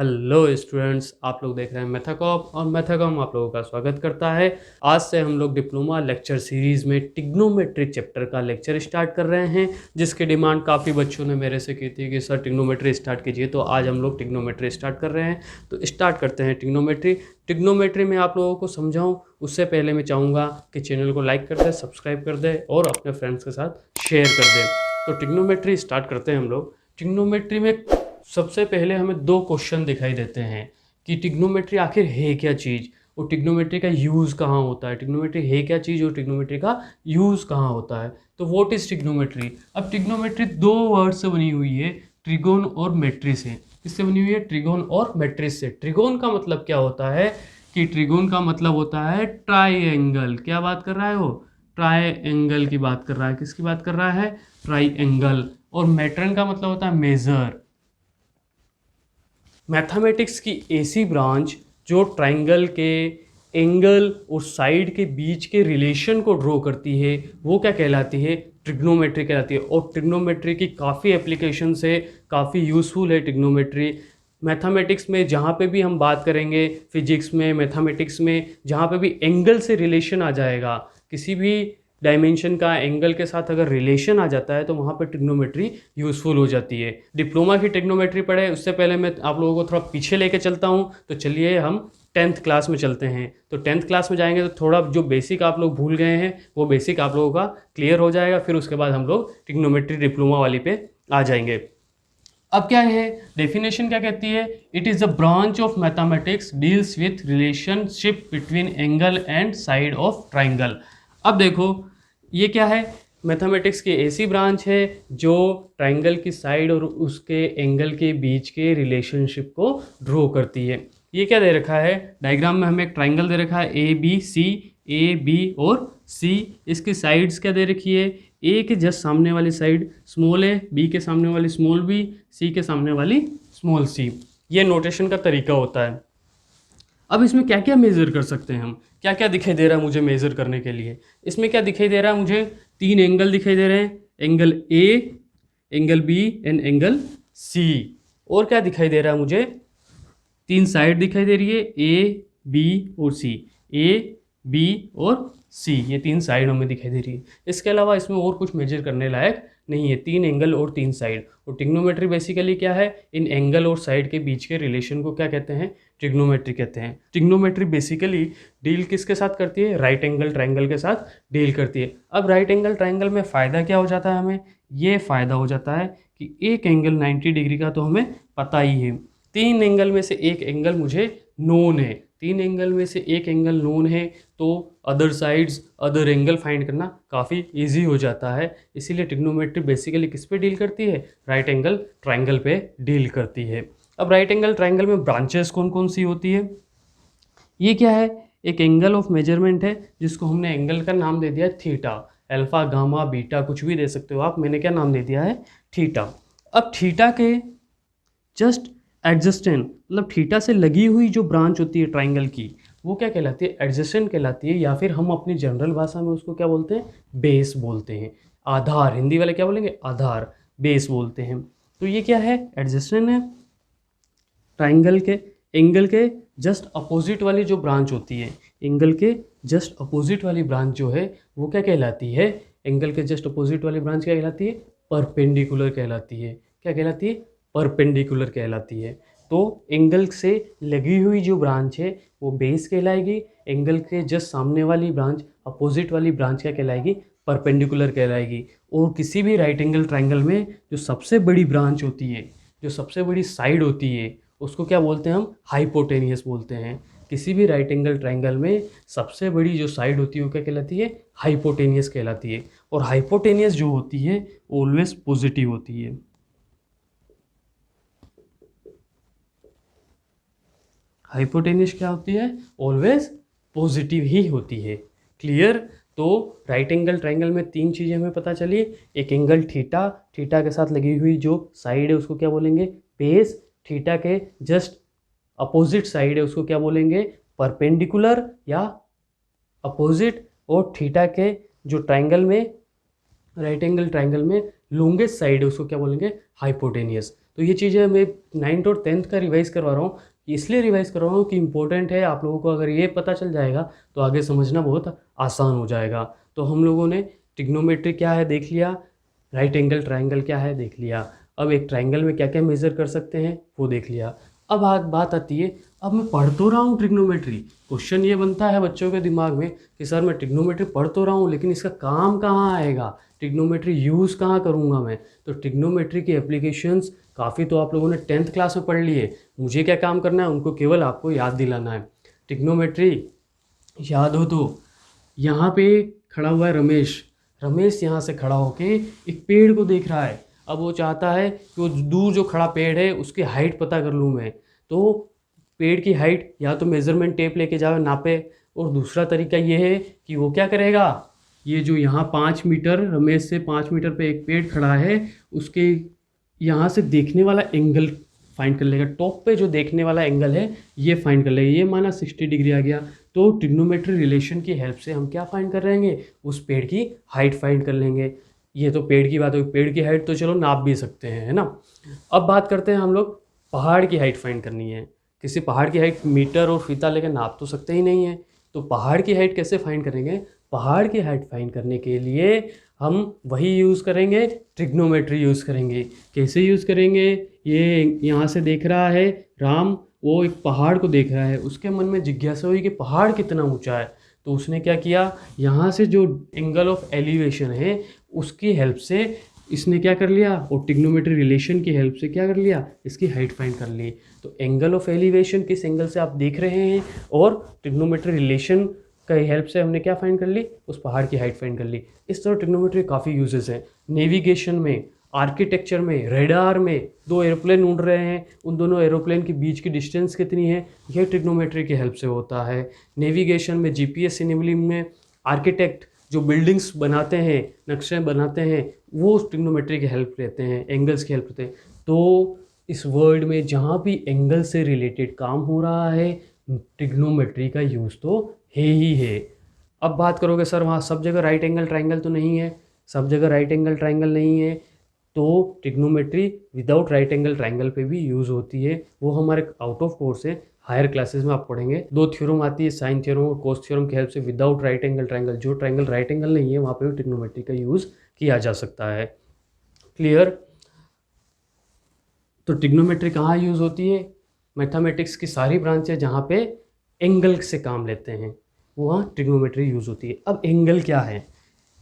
Hello students, आप लोग देख रहे हैं मैथाकॉप और मैथाकॉम आप लोगों का स्वागत करता है। आज से हम लोग डिप्लोमा लेक्चर सीरीज़ में ट्रिग्नोमेट्री चैप्टर का लेक्चर स्टार्ट कर रहे हैं, जिसकी डिमांड काफ़ी बच्चों ने मेरे से की थी कि सर ट्रिग्नोमेट्री स्टार्ट कीजिए। तो आज हम लोग ट्रिग्नोमेट्री स्टार्ट कर रहे हैं। तो स्टार्ट करते हैं ट्रिग्नोमेट्री में आप लोगों को समझाऊँ उससे पहले मैं चाहूँगा कि चैनल को लाइक कर दें, सब्सक्राइब कर दें और अपने फ्रेंड्स के साथ शेयर कर दें। तो ट्रिग्नोमेट्री स्टार्ट करते हैं हम लोग। ट्रिग्नोमेट्री में सबसे पहले हमें दो क्वेश्चन दिखाई देते हैं कि ट्रिग्नोमेट्री आखिर है क्या चीज़ और ट्रिग्नोमेट्री का यूज़ कहाँ होता है। ट्रिग्नोमेट्री है क्या चीज़ और ट्रिग्नोमेट्री का यूज़ कहाँ होता है। तो व्हाट इज़ ट्रिग्नोमेट्री। अब ट्रिग्नोमेट्री दो वर्ड से बनी हुई है, ट्रिगोन और मेट्रिस से। किससे बनी हुई है? ट्रिगोन और मेट्रिस से। ट्रिगोन का मतलब क्या होता है कि ट्रिगोन का मतलब होता है ट्राइएंगल। क्या बात कर रहा है वो? ट्राइएंगल की बात कर रहा है। किसकी बात कर रहा है? ट्राइएंगल। और मेट्रन का मतलब होता है मेजर। मैथमेटिक्स की ऐसी ब्रांच जो ट्राइंगल के एंगल और साइड के बीच के रिलेशन को ड्रॉ करती है, वो क्या कहलाती है? ट्रिग्नोमेट्री कहलाती है। और ट्रिग्नोमेट्री की काफ़ी एप्लीकेशंस है, काफ़ी यूज़फुल है ट्रिग्नोमेट्री। मैथमेटिक्स में जहाँ पे भी हम बात करेंगे, फिजिक्स में, मैथमेटिक्स में, जहाँ पे भी एंगल से रिलेशन आ जाएगा, किसी भी डायमेंशन का एंगल के साथ अगर रिलेशन आ जाता है तो वहाँ पर ट्रिग्नोमेट्री यूज़फुल हो जाती है। डिप्लोमा की ट्रिग्नोमेट्री पढ़े उससे पहले मैं आप लोगों को थोड़ा पीछे लेके चलता हूँ। तो चलिए हम 10th क्लास में चलते हैं। तो 10th क्लास में जाएंगे तो थोड़ा जो बेसिक आप लोग भूल गए हैं वो बेसिक आप लोगों का क्लियर हो जाएगा। फिर उसके बाद हम लोग ट्रिग्नोमेट्री डिप्लोमा वाली पे आ जाएंगे। अब क्या है डेफिनेशन, क्या कहती है? It is the branch of mathematics deals with relationship between angle and side of triangle. अब देखो ये क्या है? मैथमेटिक्स की ऐसी ब्रांच है जो ट्राइंगल की साइड और उसके एंगल के बीच के रिलेशनशिप को ड्रॉ करती है। ये क्या दे रखा है? डायग्राम में हमें एक ट्राइंगल दे रखा है A B C, A B और सी। इसकी साइड्स क्या दे रखी है? ए के जस्ट सामने वाली साइड स्मॉल ए, बी के सामने वाली स्मॉल बी, सी के सामने वाली स्मॉल सी। ये नोटेशन का तरीका होता है। अब इसमें क्या क्या मेज़र कर सकते हैं हम? क्या क्या दिखाई दे रहा है मुझे मेज़र करने के लिए? इसमें क्या दिखाई दे रहा है मुझे? तीन एंगल दिखाई दे रहे हैं, angle A, angle B and angle C. और क्या दिखाई दे रहा है मुझे? तीन साइड दिखाई दे रही है, ए बी और सी। ए बी और सी, ये तीन साइड हमें दिखाई दे रही है। इसके अलावा इसमें और कुछ मेजर करने लायक नहीं है। तीन एंगल और तीन साइड। और ट्रिग्नोमेट्री बेसिकली क्या है? इन एंगल और साइड के बीच के रिलेशन को क्या कहते हैं? ट्रिग्नोमेट्री कहते हैं। ट्रिग्नोमेट्री बेसिकली डील किसके साथ करती है? राइट एंगल ट्राइंगल के साथ डील करती है। अब राइट एंगल ट्राइंगल में फ़ायदा क्या हो जाता है हमें? ये फ़ायदा हो जाता है कि एक एंगल 90 डिग्री का तो हमें पता ही है। तीन एंगल में से एक एंगल मुझे नोन है। तीन एंगल में से एक एंगल नोन है तो other sides, other angle find करना काफ़ी इजी हो जाता है। इसीलिए ट्रिग्नोमेट्री बेसिकली किस पे डील करती है? राइट एंगल ट्राइंगल पे डील करती है। अब राइट एंगल ट्राइंगल में ब्रांचेस कौन कौन सी होती है? ये क्या है? एक एंगल ऑफ मेजरमेंट है जिसको हमने एंगल का नाम दे दिया है थीटा। अल्फा, गामा, बीटा कुछ भी दे सकते हो आप। मैंने क्या नाम दे दिया है? थीटा। अब थीटा के जस्ट एडजस्टेंट मतलब थीटा से लगी हुई जो ब्रांच होती है ट्राइंगल की, वो क्या कहलाती है? एडजस्टेंट कहलाती है। या फिर हम अपनी जनरल भाषा में उसको क्या बोलते हैं? बेस बोलते हैं। आधार, हिंदी वाले क्या बोलेंगे? आधार, बेस बोलते हैं। तो ये क्या है? एडजस्टेंट है। ट्राइंगल के एंगल के जस्ट अपोजिट वाली जो ब्रांच होती है, एंगल के जस्ट अपोजिट वाली ब्रांच जो है वो क्या कहलाती है? एंगल के जस्ट अपोजिट वाली ब्रांच क्या कहलाती है? परपेंडिकुलर कहलाती है। क्या कहलाती है? परपेंडिकुलर कहलाती है। तो एंगल से लगी हुई जो ब्रांच है वो बेस कहलाएगी। एंगल के जस्ट सामने वाली ब्रांच, अपोजिट वाली ब्रांच क्या कहलाएगी? परपेंडिकुलर कहलाएगी। और किसी भी राइट एंगल ट्राइंगल में जो सबसे बड़ी ब्रांच होती है, जो सबसे बड़ी साइड होती है, उसको क्या बोलते हैं? हम हाइपोटेनियस बोलते हैं। किसी भी राइट एंगल ट्राइंगल में सबसे बड़ी जो साइड होती है वो क्या कहलाती है? हाइपोटेनियस कहलाती है। और हाइपोटेनियस जो होती है ऑलवेज पॉजिटिव होती है। हाइपोटेनियस क्या होती है? ऑलवेज पॉजिटिव ही होती है। क्लियर? तो राइट एंगल ट्राइंगल में तीन चीज़ें हमें पता चली। एक एंगल थीटा, थीटा के साथ लगी हुई जो साइड है उसको क्या बोलेंगे? बेस। थीटा के जस्ट अपोजिट साइड है उसको क्या बोलेंगे? परपेंडिकुलर या अपोजिट। और थीटा के जो ट्राइंगल में, राइट एंगल ट्राइंगल में लॉन्गेस्ट साइड है उसको क्या बोलेंगे? हाइपोटेनियस। तो ये चीज़ें मैं 9th और 10th का रिवाइज़ करवा रहा हूँ, इसलिए रिवाइज़ करवा रहा हूँ कि इम्पोर्टेंट है। आप लोगों को अगर ये पता चल जाएगा तो आगे समझना बहुत आसान हो जाएगा। तो हम लोगों ने ट्रिग्नोमेट्री क्या है देख लिया, राइट एंगल ट्राइंगल क्या है देख लिया, अब एक ट्राइंगल में क्या क्या मेज़र कर सकते हैं वो देख लिया। अब बात आती है, अब मैं पढ़ तो रहा हूँ ट्रिग्नोमेट्री, क्वेश्चन ये बनता है बच्चों के दिमाग में कि सर मैं ट्रिग्नोमेट्री पढ़ तो रहा हूँ लेकिन इसका काम कहाँ आएगा, ट्रिग्नोमेट्री यूज़ कहाँ करूँगा मैं। तो ट्रिग्नोमेट्री की एप्लीकेशंस काफ़ी तो आप लोगों ने 10th क्लास में पढ़ लिए, मुझे क्या काम करना है, उनको केवल आपको याद दिलाना है। ट्रिग्नोमेट्री याद हो तो यहाँ पे खड़ा हुआ है रमेश, रमेश यहाँ से खड़ा होके एक पेड़ को देख रहा है। अब वो चाहता है कि वो दूर जो खड़ा पेड़ है उसकी हाइट पता कर लूँ मैं। तो पेड़ की हाइट या तो मेज़रमेंट टेप लेके जाओ नापे, और दूसरा तरीका ये है कि वो क्या करेगा, ये जो यहाँ 5 मीटर, रमेश से 5 मीटर पे एक पेड़ खड़ा है, उसके यहाँ से देखने वाला एंगल फाइंड कर लेगा। टॉप पे जो देखने वाला एंगल है ये फाइंड कर लेगा, ये माना 60 डिग्री आ गया। तो ट्रिग्नोमेट्री रिलेशन की हेल्प से हम क्या फाइंड कर लेंगे, उस पेड़ की हाइट फाइंड कर लेंगे। ये तो पेड़ की बात होगी, पेड़ की हाइट तो चलो नाप भी सकते हैं, है ना। अब बात करते हैं हम लोग, पहाड़ की हाइट फाइंड करनी है। किसी पहाड़ की हाइट मीटर और फीता लेकर नाप तो सकते ही नहीं है, तो पहाड़ की हाइट कैसे फाइंड करेंगे। पहाड़ की हाइट फाइंड करने के लिए हम वही यूज़ करेंगे, ट्रिग्नोमेट्री यूज़ करेंगे। कैसे यूज़ करेंगे, ये यहाँ से देख रहा है राम, वो एक पहाड़ को देख रहा है, उसके मन में जिज्ञासा हुई कि पहाड़ कितना ऊंचा है। तो उसने क्या किया, यहाँ से जो एंगल ऑफ एलिवेशन है उसकी हेल्प से इसने क्या कर लिया, और ट्रिग्नोमेट्री रिलेशन की हेल्प से क्या कर लिया, इसकी हाइट फाइंड कर ली। तो एंगल ऑफ एलिवेशन किस एंगल से आप देख रहे हैं, और ट्रिग्नोमेट्री रिलेशन का हेल्प से हमने क्या फाइंड कर ली, उस पहाड़ की हाइट फाइंड कर ली। इस तरह ट्रिग्नोमेट्री काफ़ी यूजेस हैं, नेविगेशन में, आर्किटेक्चर में, रेडार में। दो एरोप्लेन उड़ रहे हैं, उन दोनों एरोप्लेन के बीच की डिस्टेंस कितनी है, यह ट्रिग्नोमेट्री की हेल्प से होता है। नेविगेशन में, जीपीएस इनेबलिंग में, आर्किटेक्ट जो बिल्डिंग्स बनाते हैं, नक्शे बनाते हैं, वो ट्रिग्नोमेट्री की हेल्प लेते हैं, एंगल्स की हेल्प लेते हैं। तो इस वर्ल्ड में जहाँ भी एंगल से रिलेटेड काम हो रहा है, ट्रिग्नोमेट्री का यूज़ तो है ही है। अब बात करोगे सर वहाँ सब जगह राइट एंगल ट्राइंगल तो नहीं है, सब जगह राइट एंगल ट्राइंगल नहीं है, तो trigonometry without right angle triangle पे भी यूज़ होती है। वो हमारे आउट ऑफ कोर्स है, हायर क्लासेस में आप पढ़ेंगे। दो थ्योरम आती है, साइन थ्योरम और कोस थ्योरम की हेल्प से विदाउट राइट एंगल ट्राइंगल, जो ट्राइंगल राइट एंगल नहीं है वहाँ पे भी ट्रिग्नोमेट्री का यूज़ किया जा सकता है। क्लियर। तो ट्रिग्नोमेट्री कहाँ यूज़ होती है, मैथमेटिक्स की सारी ब्रांचें जहाँ पे एंगल से काम लेते हैं वहाँ ट्रिग्नोमेट्री यूज़ होती है। अब एंगल क्या है,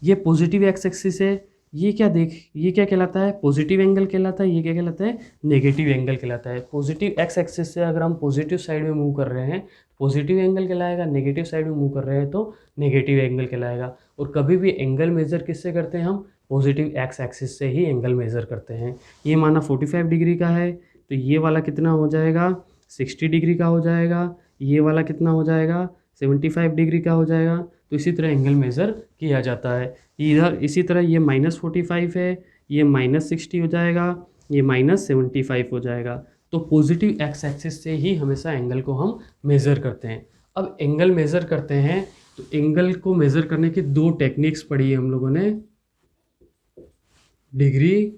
ये पॉजिटिव एक्स एक्सिस है, ये क्या कहलाता है, पॉजिटिव एंगल कहलाता है, ये क्या कहलाता है, नेगेटिव एंगल कहलाता है। पॉजिटिव एक्स एक्सिस से अगर हम पॉजिटिव साइड में मूव कर रहे हैं पॉजिटिव एंगल कहलाएगा, नेगेटिव साइड में मूव कर रहे हैं तो नेगेटिव एंगल कहलाएगा। और कभी भी एंगल मेज़र किससे करते हैं हम, पॉजिटिव एक्स एक्सिस से ही एंगल मेज़र करते हैं। ये माना 45 डिग्री का है तो ये वाला कितना हो जाएगा, 60 डिग्री का हो जाएगा, ये वाला कितना हो जाएगा, 75 डिग्री का हो जाएगा। तो इसी तरह एंगल मेज़र किया जाता है। इधर इसी तरह ये -45 है, ये -60 हो जाएगा, ये -75 हो जाएगा। तो पॉजिटिव एक्स एक्सिस से ही हमेशा एंगल को हम मेज़र करते हैं। अब एंगल मेज़र करते हैं तो एंगल को मेज़र करने की दो टेक्निक्स पढ़ी है हम लोगों ने, डिग्री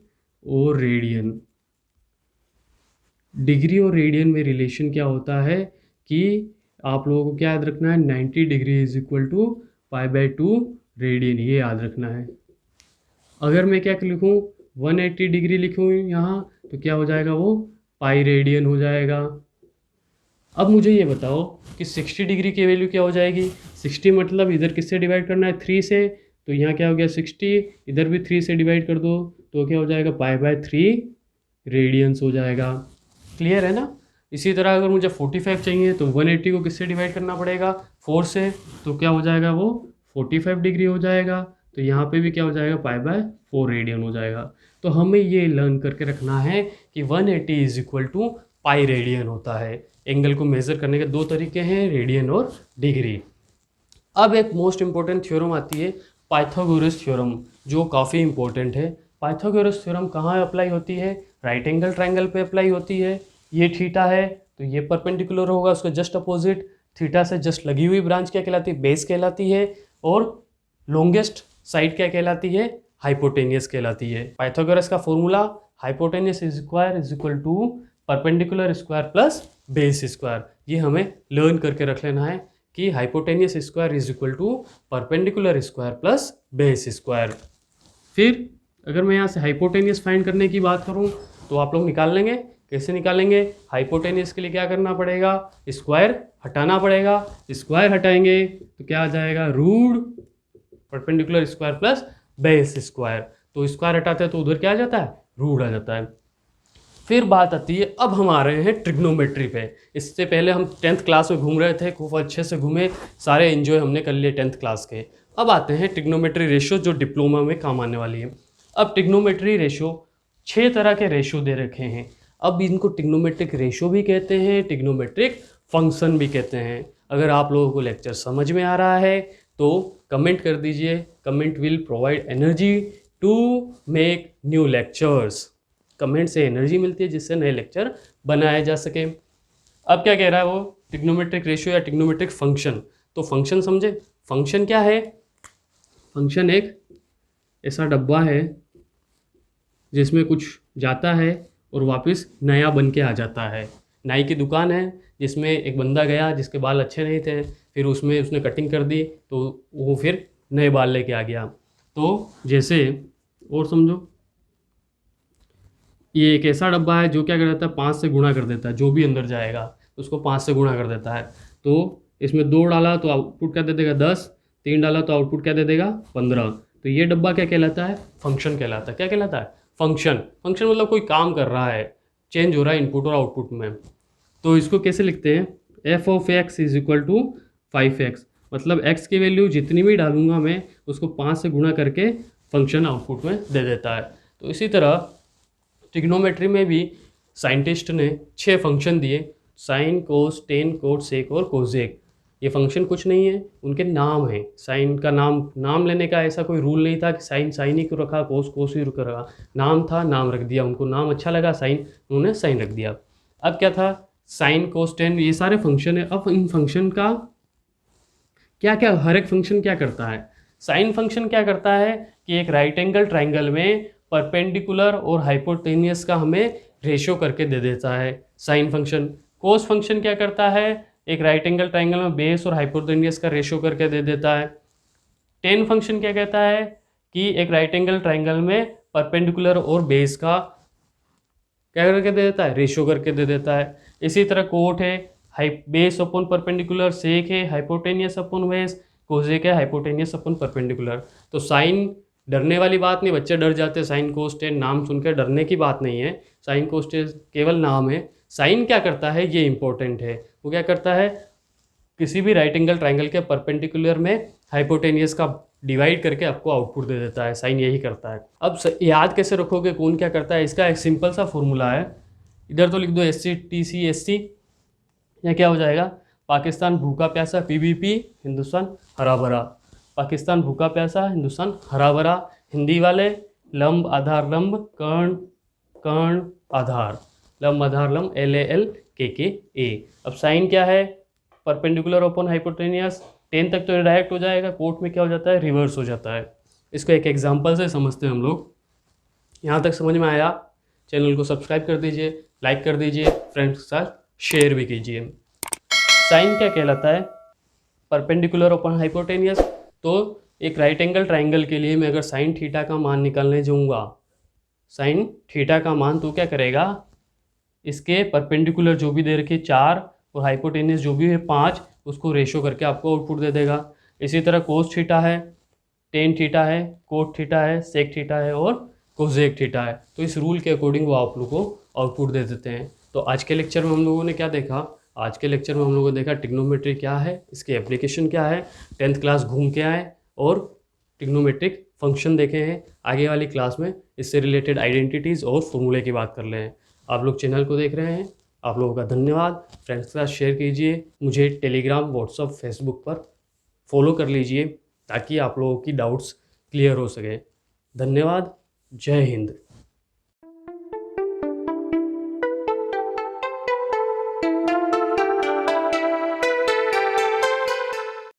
और रेडियन। डिग्री और रेडियन में रिलेशन क्या होता है कि आप लोगों को क्या याद रखना है, 90 degree is equal to π/2 radian, ये याद रखना है। अगर मैं क्या लिखूँ, 180 डिग्री लिखूँ यहाँ तो क्या हो जाएगा, वो पाई रेडियन हो जाएगा। अब मुझे ये बताओ कि 60 डिग्री की वैल्यू क्या हो जाएगी, 60 मतलब इधर किससे डिवाइड करना है, 3 से, तो यहाँ क्या हो गया 60, इधर भी 3 से डिवाइड कर दो तो क्या हो जाएगा, π/3 रेडियंस हो जाएगा। क्लियर है ना। इसी तरह अगर मुझे 45 चाहिए तो 180 को किससे डिवाइड करना पड़ेगा, 4 से, तो क्या हो जाएगा, वो 45 डिग्री हो जाएगा। तो यहाँ पे भी क्या हो जाएगा, π/4 रेडियन हो जाएगा। तो हमें ये लर्न करके रखना है कि 180 is equal to pi radian होता है। एंगल को मेज़र करने के दो तरीके हैं, रेडियन और डिग्री। अब एक मोस्ट इंपॉर्टेंट थ्योरम आती है, पाइथागोरस थ्योरम, जो काफ़ी इंपॉर्टेंट है। पाइथागोरस थ्योरम कहाँ अप्लाई होती है, राइट एंगल ट्राइंगल पे अप्लाई होती है। ये थीटा है तो ये परपेंडिकुलर होगा उसका जस्ट अपोजिट, थीटा से जस्ट लगी हुई ब्रांच क्या कहलाती है, बेस कहलाती है, और लॉन्गेस्ट साइड क्या कहलाती है, हाइपोटेनियस कहलाती है। पाइथागोरस का formula hypotenuse square is equal to perpendicular square plus base square. ये हमें लर्न करके रख लेना है कि hypotenuse square is equal to perpendicular square plus base square. फिर अगर मैं यहाँ से हाइपोटेनियस फाइंड करने की बात करूँ तो आप लोग निकाल लेंगे। कैसे निकालेंगे? हाइपोटेनियस के लिए क्या करना पड़ेगा? स्क्वायर हटाना पड़ेगा। स्क्वायर हटाएंगे तो क्या आ जाएगा? Root perpendicular square plus base square. तो स्क्वायर हटाते हैं तो उधर क्या आ जाता है? रूट आ जाता है। फिर बात आती है, अब हम आ रहे हैं ट्रिग्नोमेट्री पे। इससे पहले हम 10th क्लास में घूम रहे थे, खूब अच्छे से घूमे, सारे एंजॉय हमने कर लिए 10th क्लास के। अब आते हैं ट्रिग्नोमेट्री रेशियो जो डिप्लोमा में काम आने वाली है। अब ट्रिग्नोमेट्री रेशियो 6 तरह के रेशियो दे रखे हैं। अब इनको ट्रिग्नोमेट्रिक रेशियो भी कहते हैं, ट्रिग्नोमेट्रिक फंक्शन भी कहते हैं। अगर आप लोगों को लेक्चर समझ में आ रहा है तो कमेंट कर दीजिए। Comment will provide energy to make new lectures. Comment से एनर्जी मिलती है जिससे नए लेक्चर बनाए जा सके। अब क्या कह रहा है वो? ट्रिग्नोमेट्रिक रेशियो या ट्रिग्नोमेट्रिक फंक्शन। तो फंक्शन समझे। फंक्शन क्या है? फंक्शन एक ऐसा डब्बा है जिसमें कुछ जाता है और वापस नया बन के आ जाता है। नाई की दुकान है जिसमें एक बंदा गया जिसके बाल अच्छे नहीं थे, फिर उसमें उसने कटिंग कर दी तो वो फिर नए बाल लेके आ गया। तो जैसे और समझो, ये एक ऐसा डब्बा है जो क्या कर देता है? 5 से गुणा कर देता है। जो भी अंदर जाएगा उसको 5 से गुणा कर देता है। तो इसमें 2 डाला तो आउटपुट क्या दे देगा? 10। 3 डाला तो आउटपुट क्या दे देगा? 15। तो ये डब्बा क्या कहलाता है? फंक्शन कहलाता है। क्या कहलाता है? फंक्शन। फंक्शन मतलब कोई काम कर रहा है, चेंज हो रहा है इनपुट और आउटपुट में। तो इसको कैसे लिखते हैं? F of X is equal to 5x। मतलब x की वैल्यू जितनी भी डालूंगा मैं उसको 5 से गुणा करके फंक्शन आउटपुट में दे देता है। तो इसी तरह ट्रिग्नोमेट्री में भी साइंटिस्ट ने 6 फंक्शन दिए, साइन, कोस, टेन, कोट, सेक और कोजेक। ये फंक्शन कुछ नहीं है, उनके नाम हैं। साइन का नाम लेने का ऐसा कोई रूल नहीं था कि साइन साइन ही क्यों रखा, कोस कोस ही रखा। नाम था, नाम रख दिया। उनको नाम अच्छा लगा साइन, उन्होंने साइन रख दिया। अब क्या था? साइन, कोस, टेन, ये सारे फंक्शन है। अब इन फंक्शन का क्या क्या, हर एक फंक्शन क्या करता है? साइन फंक्शन क्या करता है कि एक राइट एंगल ट्राइंगल में परपेंडिकुलर और हाइपोटेनियस का हमें रेशियो करके दे देता है साइन फंक्शन। कोस फंक्शन क्या करता है? एक राइट एंगल ट्राइंगल में बेस और हाइपोटेनियस का रेशियो करके दे देता है। टेन फंक्शन क्या कहता है कि एक राइट एंगल ट्राइंगल में परपेंडिकुलर और बेस का क्या करके दे देता है? रेशियो करके दे देता है। इसी तरह कोट है, बेस अपॉन परपेंडिकुलर, सेक है हाइपोटेनियस अपॉन बेस, कोसेक है हाइपोटेनियस अपॉन परपेंडिकुलर। तो साइन डरने वाली बात नहीं, बच्चे डर जाते हैं साइन कोस टेन नाम सुनकर, डरने की बात नहीं है। साइन कोस टेन केवल नाम है। साइन क्या करता है ये इंपॉर्टेंट है। वो क्या करता है? किसी भी राइट एंगल ट्राइंगल के परपेंडिकुलर में हाइपोटेनियस का डिवाइड करके आपको आउटपुट दे देता है। साइन यही करता है। अब याद कैसे रखोगे कौन क्या करता है? इसका एक सिंपल सा फॉर्मूला है। इधर तो लिख दो SCTC या क्या हो जाएगा? पाकिस्तान भूखा प्यासा, PBP, हिंदुस्तान हरा भरा। पाकिस्तान भूखा प्यासा, हिंदुस्तान हरा भरा। हिंदी वाले लंब आधार लंब, कर्ण कर्ण आधार, लंब आधार लंब, LALKKA। अब साइन क्या है? Perpendicular upon hypotenuse. 10 तक तो डायरेक्ट हो जाएगा, कोर्ट में क्या हो जाता है? रिवर्स हो जाता है। इसको एक एग्जाम्पल से समझते हैं हम लोग। यहाँ तक समझ में आया? चैनल को सब्सक्राइब कर दीजिए, लाइक कर दीजिए, फ्रेंड्स के साथ शेयर भी कीजिए। साइन क्या कहलाता है? Perpendicular upon hypotenuse. तो एक राइट एंगल ट्राइंगल के लिए मैं अगर साइन थीटा का मान निकालने जाऊँगा, साइन थीटा का मान, तो क्या करेगा? इसके परपेंडिकुलर जो भी दे रखे 4 और हाइपोटेनियस जो भी है 5, उसको रेशो करके आपको आउटपुट दे देगा। इसी तरह कोस थीटा है, टेन थीटा है, कोट थीटा है, सेक थीटा है और कोजेक थीटा है। तो इस रूल के अकॉर्डिंग वो आप लोग को आउटपुट दे देते हैं। तो आज के लेक्चर में हम लोगों ने क्या देखा? आज के लेक्चर में हम लोगों ने देखा ट्रिग्नोमेट्री क्या है, इसके एप्लीकेशन क्या है, 10th क्लास घूम के आए और ट्रिग्नोमेट्रिक फंक्शन देखे हैं। आगे वाली क्लास में इससे रिलेटेड आइडेंटिटीज़ और फॉर्मूले की बात कर रहे हैं। आप लोग चैनल को देख रहे हैं, आप लोगों का धन्यवाद। फ्रेंड्स के साथ शेयर कीजिए, मुझे टेलीग्राम, व्हाट्सअप, फेसबुक पर फॉलो कर लीजिए ताकि आप लोगों की डाउट्स क्लियर हो सके। धन्यवाद। जय हिंद।